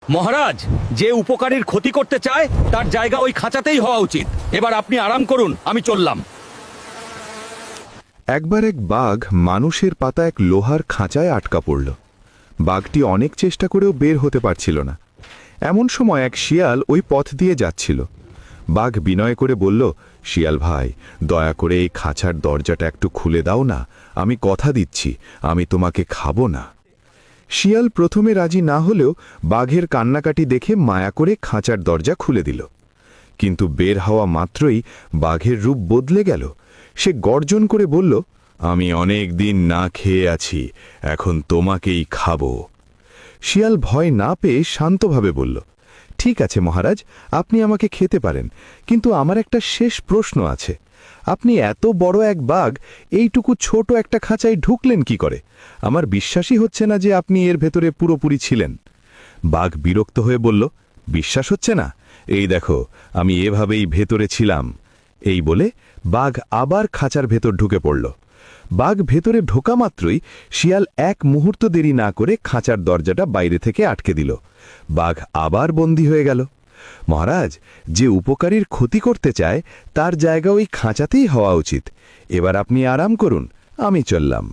মহারাজ, যে উপকারীর ক্ষতি করতে চায় তার জায়গা ওই খাঁচাতেই হওয়া উচিত। এবার আপনি আরাম করুন, আমি চললাম। একবার এক বাঘ মানুষের পাতা এক লোহার খাঁচায় আটকা পড়ল। বাঘটি অনেক চেষ্টা করেও বের হতে পারছিল না। এমন সময় এক শিয়াল ওই পথ দিয়ে যাচ্ছিল। বাঘ বিনয় করে বলল, শিয়াল ভাই, দয়া করে এই খাঁচার দরজাটা একটু খুলে দাও না, আমি কথা দিচ্ছি আমি তোমাকে খাবো না। শিয়াল প্রথমে রাজি না হলেও বাঘের কান্নাকাটি দেখে মায়া করে খাঁচার দরজা খুলে দিল। কিন্তু বের হওয়া মাত্রই বাঘের রূপ বদলে গেল। সে গর্জন করে বলল, আমি অনেক দিন না খেয়ে আছি, এখন তোমাকেই খাবো। শিয়াল ভয় না পেয়ে শান্তভাবে বলল, ঠিক আছে মহারাজ, আপনি আমাকে খেতে পারেন, কিন্তু আমার একটা শেষ প্রশ্ন আছে। আপনি এত বড় এক বাঘ এইটুকু ছোট একটা খাঁচায় ঢুকলেন কি করে? আমার বিশ্বাসই হচ্ছে না যে আপনি এর ভেতরে পুরোপুরি ছিলেন। বাঘ বিরক্ত হয়ে বলল, বিশ্বাস হচ্ছে না? এই দেখো, আমি এভাবেই ভেতরে ছিলাম। এই বলে বাঘ আবার খাঁচার ভেতর ঢুকে পড়ল। বাঘ ভেতরে ঢোকা মাত্রই শিয়াল এক মুহূর্ত দেরি না করে খাঁচার দরজাটা বাইরে থেকে আটকে দিল। বাঘ আবার বন্দী হয়ে গেল। মহারাজ, যে উপকারীর ক্ষতি করতে চায় তার জায়গা ওই খাঁচাতেই হওয়া উচিত। এবার আপনি আরাম করুন, আমি চললাম।